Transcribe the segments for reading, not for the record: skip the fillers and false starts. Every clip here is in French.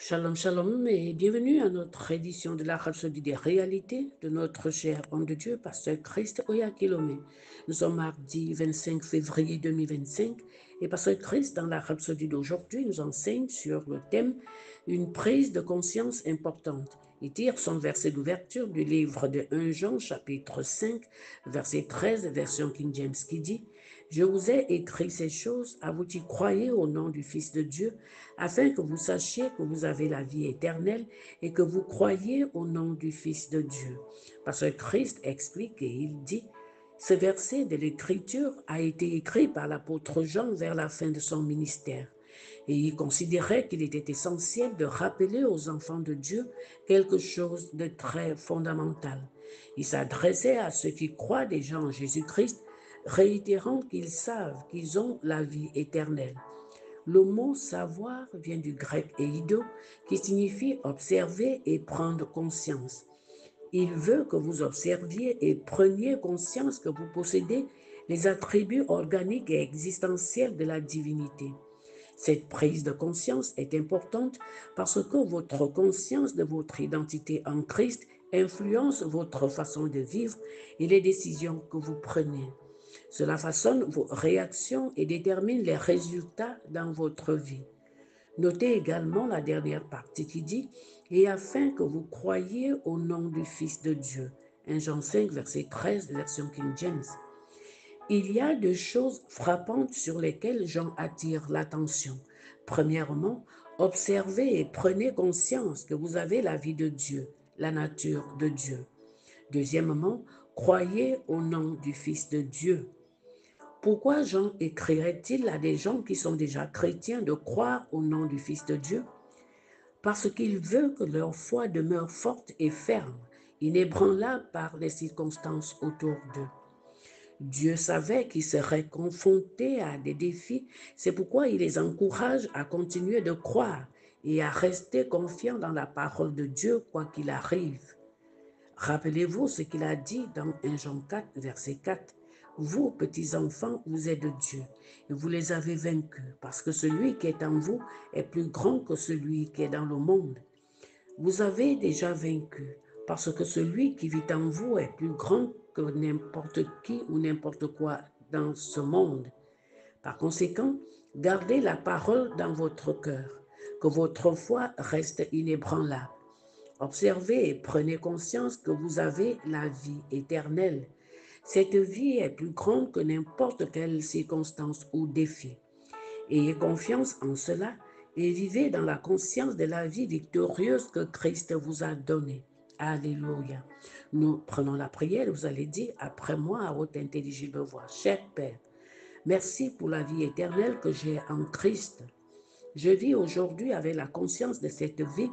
Shalom, shalom et bienvenue à notre édition de la Rhapsodie des réalités de notre cher homme de Dieu, Pasteur Christ Oyakilome. Nous sommes mardi 25 février 2025 et Pasteur Christ, dans la Rhapsodie d'aujourd'hui, nous enseigne sur le thème « Une prise de conscience importante ». Il tire son verset d'ouverture du livre de 1 Jean, chapitre 5, verset 13, version King James, qui dit « Je vous ai écrit ces choses à vous qui croyez au nom du Fils de Dieu, afin que vous sachiez que vous avez la vie éternelle et que vous croyez au nom du Fils de Dieu. » Parce que Christ explique et il dit, ce verset de l'Écriture a été écrit par l'apôtre Jean vers la fin de son ministère. Et il considérait qu'il était essentiel de rappeler aux enfants de Dieu quelque chose de très fondamental. Il s'adressait à ceux qui croient déjà en Jésus-Christ, réitérant qu'ils savent qu'ils ont la vie éternelle. Le mot savoir vient du grec eido, qui signifie observer et prendre conscience. Il veut que vous observiez et preniez conscience que vous possédez les attributs organiques et existentiels de la divinité. Cette prise de conscience est importante parce que votre conscience de votre identité en Christ influence votre façon de vivre et les décisions que vous prenez. Cela façonne vos réactions et détermine les résultats dans votre vie. Notez également la dernière partie qui dit « Et afin que vous croyiez au nom du Fils de Dieu ». 1 Jean 5, verset 13, version King James. Il y a deux choses frappantes sur lesquelles Jean attire l'attention. Premièrement, observez et prenez conscience que vous avez la vie de Dieu, la nature de Dieu. Deuxièmement, croyez au nom du Fils de Dieu. Pourquoi Jean écrirait-il à des gens qui sont déjà chrétiens de croire au nom du Fils de Dieu? Parce qu'il veut que leur foi demeure forte et ferme, inébranlable par les circonstances autour d'eux. Dieu savait qu'ils seraient confrontés à des défis, c'est pourquoi il les encourage à continuer de croire et à rester confiants dans la parole de Dieu quoi qu'il arrive. Rappelez-vous ce qu'il a dit dans 1 Jean 4, verset 4. Vous, petits enfants, vous êtes de Dieu, et vous les avez vaincus, parce que celui qui est en vous est plus grand que celui qui est dans le monde. Vous avez déjà vaincu, parce que celui qui vit en vous est plus grand que n'importe qui ou n'importe quoi dans ce monde. Par conséquent, gardez la parole dans votre cœur, que votre foi reste inébranlable. Observez et prenez conscience que vous avez la vie éternelle. Cette vie est plus grande que n'importe quelle circonstance ou défi. Ayez confiance en cela et vivez dans la conscience de la vie victorieuse que Christ vous a donnée. Alléluia. Nous prenons la prière, vous allez dire après moi à haute intelligible voix. Cher Père, merci pour la vie éternelle que j'ai en Christ. Je vis aujourd'hui avec la conscience de cette vie,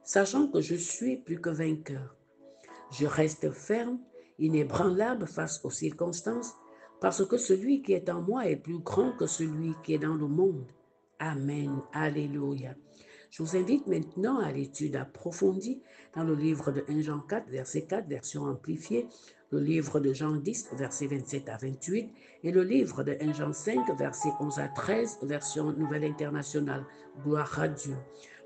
sachant que je suis plus que vainqueur. Je reste ferme, inébranlable face aux circonstances, parce que celui qui est en moi est plus grand que celui qui est dans le monde. Amen. Alléluia. Je vous invite maintenant à l'étude approfondie dans le livre de 1 Jean 4, verset 4, version amplifiée, le livre de Jean 10, verset 27 à 28, et le livre de 1 Jean 5, verset 11 à 13, version Nouvelle Internationale. Gloire à Dieu.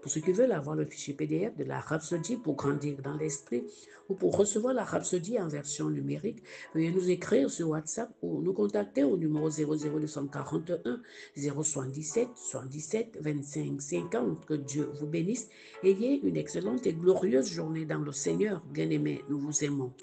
Pour ceux qui veulent avoir le fichier PDF de la Rhapsodie pour grandir dans l'esprit ou pour recevoir la Rhapsodie en version numérique, veuillez nous écrire sur WhatsApp ou nous contacter au numéro 00241 077 77 25 50. Que Dieu vous bénisse. Ayez une excellente et glorieuse journée dans le Seigneur. Bien-aimés, nous vous aimons.